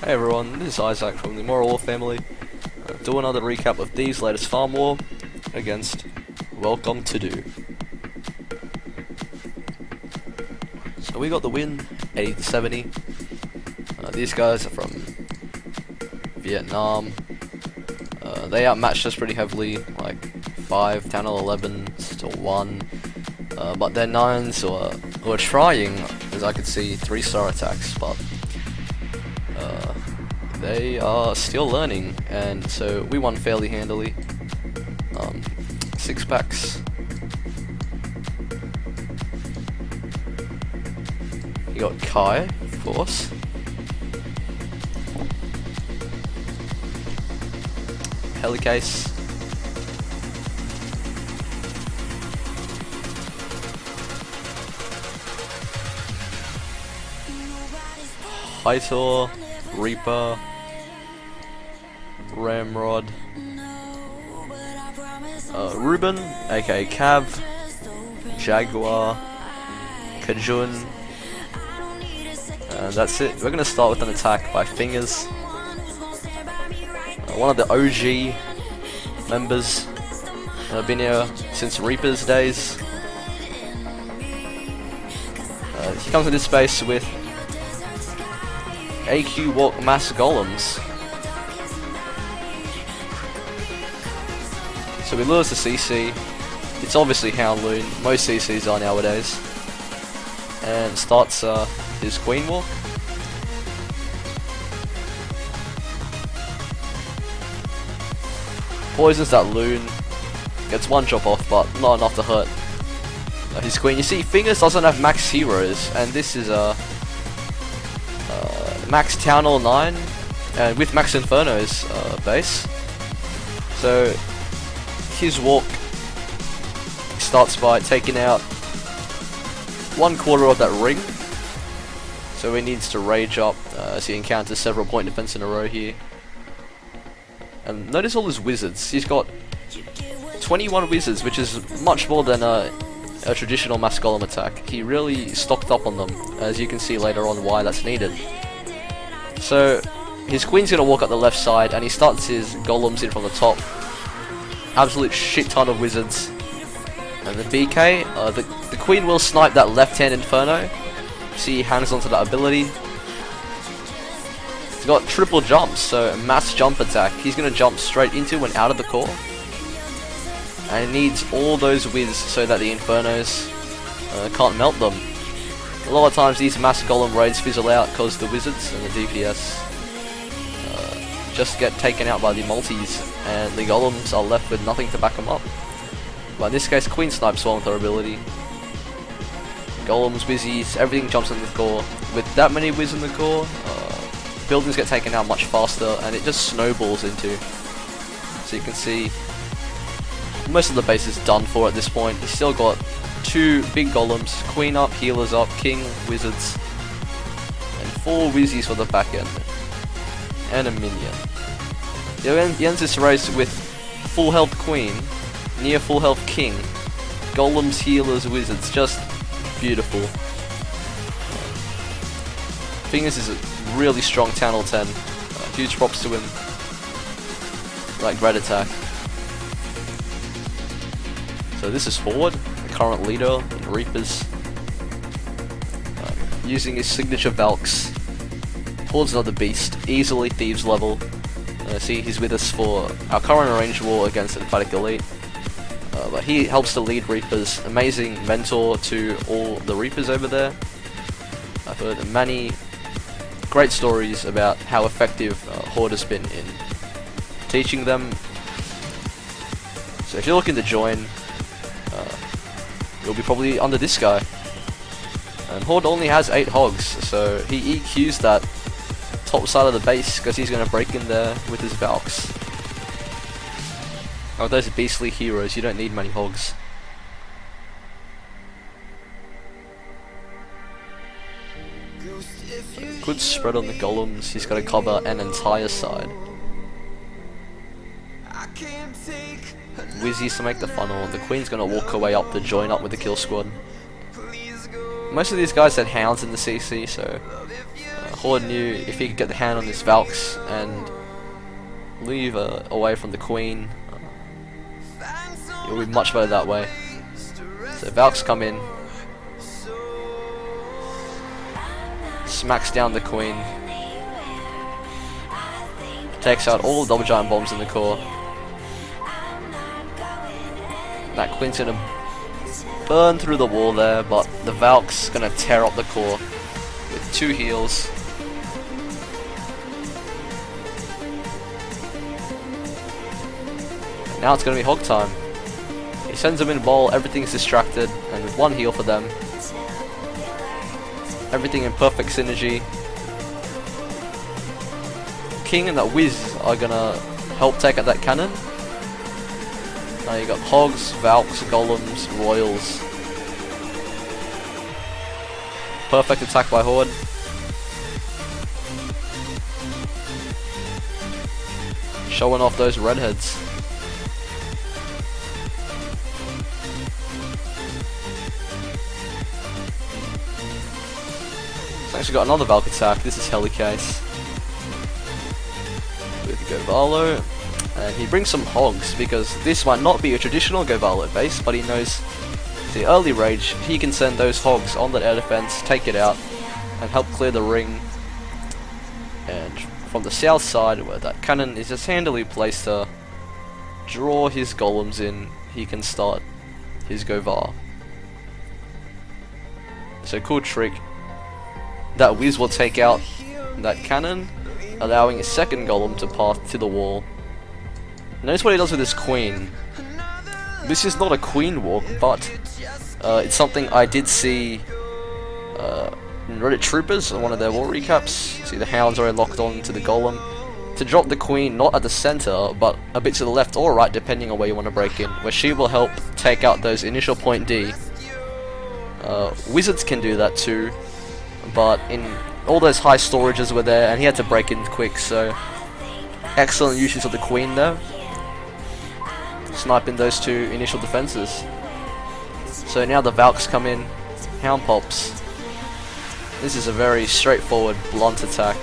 Hey everyone, this is Isaac from the Immoral family. Do another recap of Thieves' latest farm war against Welcome TuDO. So we got the win, 80-70. These guys are from Vietnam. They outmatched us pretty heavily, like 5, 10 or 11 to 1. But their 9s were trying, as I could see, 3-star attacks, but they are still learning, and so we won fairly handily. 6 packs. You got Kai, of course. Helicase. Hytor, Reaper, Ramrod, Ruben, aka Cav, Jaguar, Kajun, and that's it. We're gonna start with an attack by Fingers, one of the OG members. Been here since Reaper's days. He comes into space with AQ Walk Mass Golems. So we lose the CC. It's obviously Houndloon. Most CCs are nowadays. And starts his Queen Walk. Poisons that Loon. Gets one drop off, but not enough to hurt his Queen. You see, Fingers doesn't have max heroes, and this is max Town Hall 9, and with max Inferno's base. So his walk starts by taking out 1/4 of that ring. So he needs to rage up as he encounters several point defense in a row here. And notice all his wizards. He's got 21 wizards, which is much more than a traditional mass golem attack. He really stocked up on them, as you can see later on why that's needed. So his Queen's gonna walk up the left side, and he starts his golems in from the top. Absolute shit ton of wizards. And the BK, the Queen will snipe that left hand Inferno. See, he hangs onto that ability. He's got triple jumps, so mass jump attack. He's gonna jump straight into and out of the core. And he needs all those whiz so that the Infernos can't melt them. A lot of times these mass golem raids fizzle out because the wizards and the DPS just get taken out by the multis, and the golems are left with nothing to back them up. But in this case, Queen snipes well with her ability. Golems, wizzies, everything jumps in the core. With that many whiz in the core, buildings get taken out much faster, and it just snowballs into. So you can see most of the base is done for at this point. He's still got 2 big golems, Queen up, healers up, King, wizards, and 4 wizzies for the back end, and a minion. He ends this race with full health Queen, near full health King, golems, healers, wizards, just beautiful. Fingers is a really strong Town Hall 10, huge props to him, like great attack. So this is Forward, the current leader in Reapers, using his signature Valks. Forward's another beast, easily Thieves level. See, he's with us for our current arranged war against Emphatic Elite. But he helps to lead Reapers, amazing mentor to all the Reapers over there. I've heard many great stories about how effective Horde has been in teaching them. So if you're looking to join, you'll be probably under this guy. And Horde only has 8 hogs, so he EQs that top side of the base because he's going to break in there with his Valks. Oh, those are beastly heroes, you don't need many hogs. Good spread on the golems, he's got to cover an entire side. Wizzies to make the funnel, the Queen's going to walk her way up to join up with the kill squad. Most of these guys had hounds in the CC, so Horde knew if he could get the hand on this Valks and leave away from the Queen, it would be much better that way. So Valks come in, smacks down the Queen, takes out all the double giant bombs in the core. That Queen's gonna burn through the wall there, but the Valk's gonna tear up the core with 2 heals. And now it's gonna be hog time. He sends them in bowl, everything's distracted, and with 1 heal for them. Everything in perfect synergy. King and that Wiz are gonna help take out that cannon. Now you got Hogs, Valks, Golems, Royals. Perfect attack by Horde. Showing off those redheads. So actually got another Valk attack. This is Helicase with Govalo. And he brings some Hogs because this might not be a traditional Govalo base, but he knows the early rage, he can send those Hogs on that air defense, take it out, and help clear the ring. And from the south side, where that cannon is just handily placed to draw his Golems in, he can start his Govar. So cool trick. That Wiz will take out that cannon, allowing his second Golem to pass to the wall. Notice what he does with his Queen. This is not a Queen walk, but it's something I did see in Reddit Troopers on one of their war recaps. See the Hound's already locked on to the Golem. To drop the Queen not at the center, but a bit to the left or right, depending on where you want to break in, where she will help take out those initial point D. Wizards can do that too, but in all those high storages were there, and he had to break in quick, so excellent usage of the Queen there. Sniping those 2 initial defenses. So now the Valks come in, Hound pops. This is a very straightforward, blunt attack.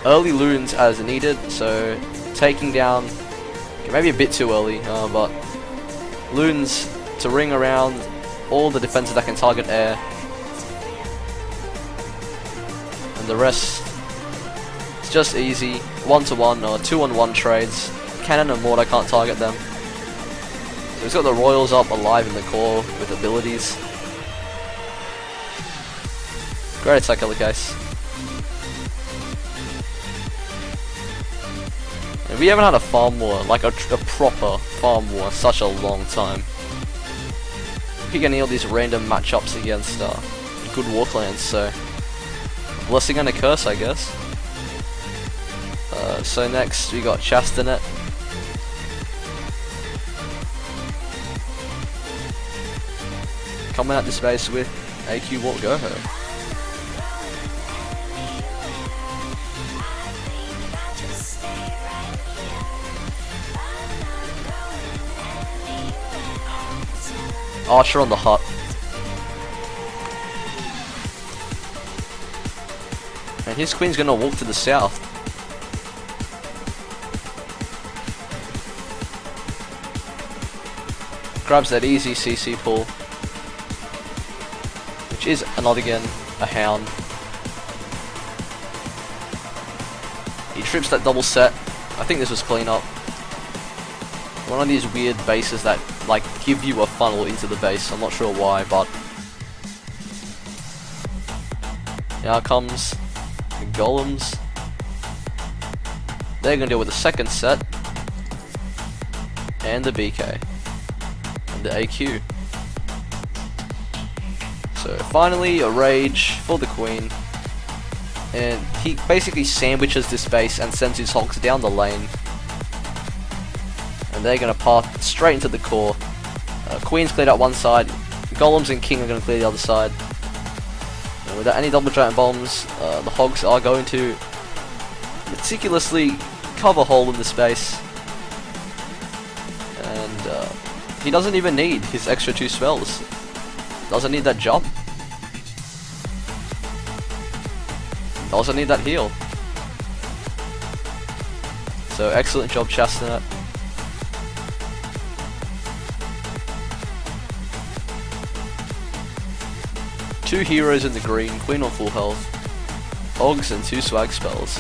Early loons as needed, so taking down, maybe a bit too early, but loons to ring around all the defenses that can target air. And the rest, it's just easy, 1-to-1 or 2-on-1 trades. Cannon and Mortar can't target them. So he's got the Royals up alive in the core with abilities. Great attack, Helicase. And we haven't had a farm war, like a proper farm war, in such a long time. We're getting all these random matchups against good war clans, so blessing and a curse, I guess. So next we got Chastanet. Coming at this base with AQ Walk Goho. Archer on the hut. And his Queen's gonna walk to the south. Grabs that easy CC pull, which is another again a Hound. He trips that double set. I think this was cleanup. One of these weird bases that like give you a funnel into the base. I'm not sure why, but now comes the Golems. They're gonna deal with the second set and the BK. The AQ. So finally a rage for the Queen, and he basically sandwiches this base and sends his Hogs down the lane, and they're going to path straight into the core. Queen's cleared out one side, Golems and King are going to clear the other side, and without any double giant bombs, the Hogs are going to meticulously cover hole in the space. He doesn't even need his extra 2 spells. Doesn't need that jump. doesn't need that heal. So excellent job, Chestnut. Two heroes in the green, Queen on full health, Ogs and 2 swag spells.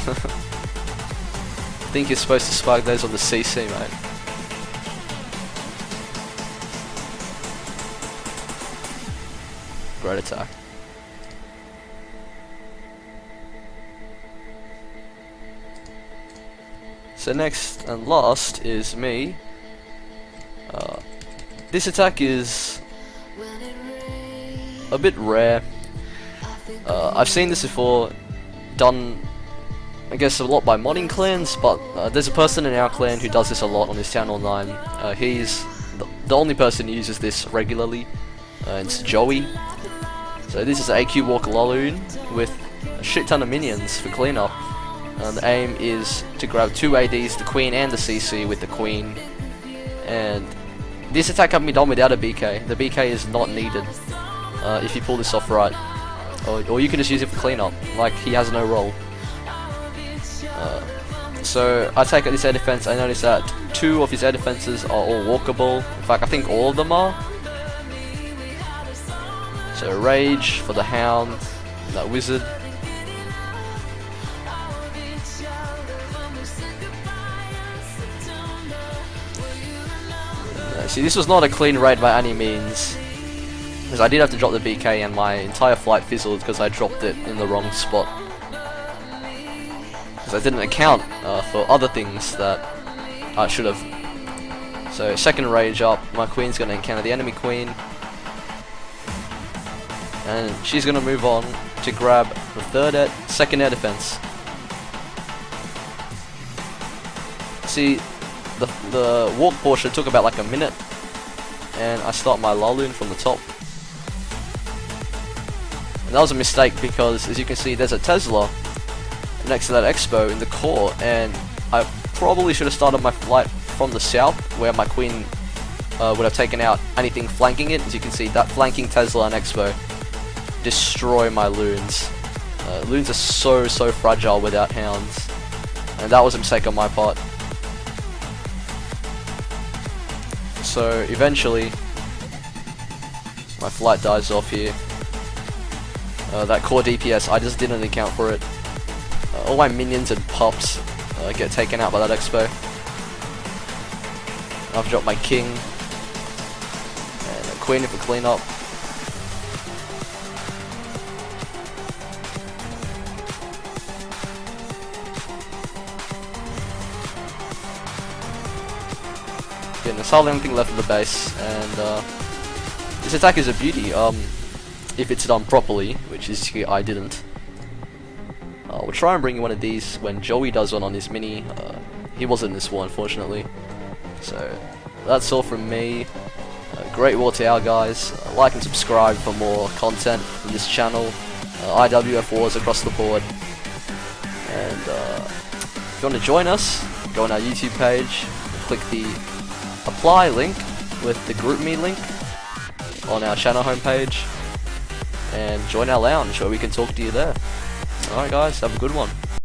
I think you're supposed to swag those on the CC, mate. Great attack. So next and last is me. This attack is a bit rare. I've seen this before done, I guess, a lot by modding clans, but there's a person in our clan who does this a lot on his Town Hall 9. He's the only person who uses this regularly, and it's Joey. So this is AQ Walk Laloon with a shit ton of minions for cleanup. And the aim is to grab 2 ADs, the Queen and the CC with the Queen. And this attack can be done without a BK. The BK is not needed if you pull this off right. Or you can just use it for cleanup, like he has no role. So I take out this air defense. I notice that 2 of his air defenses are all walkable. In fact, I think all of them are. So Rage for the Hound, that Wizard. See, this was not a clean raid by any means, because I did have to drop the BK and my entire flight fizzled because I dropped it in the wrong spot. Because I didn't account for other things that I should have. So second rage up, my Queen's going to encounter the enemy Queen. And she's going to move on to grab the second air defense. See, the walk portion took about like a minute, and I start my Laloon from the top. And that was a mistake because, as you can see, there's a Tesla next to that Expo in the core, and I probably should have started my flight from the south, where my Queen would have taken out anything flanking it. As you can see, that flanking Tesla and Expo destroy my loons. Loons are so fragile without hounds, and that was a mistake on my part. So eventually my flight dies off here. That core DPS, I just didn't account for it. All my minions and pups get taken out by that Expo. I've dropped my King and a Queen for cleanup. Again, there's hardly anything left of the base, and this attack is a beauty if it's done properly, which is I didn't. We'll try and bring you one of these when Joey does one on his mini. He wasn't in this war, unfortunately. So that's all from me. Great war to our guys. Like and subscribe for more content from this channel. IWF wars across the board. And if you want to join us, go on our YouTube page, click the apply link with the GroupMe link on our channel homepage, and join our lounge where we can talk to you there. Alright guys, have a good one.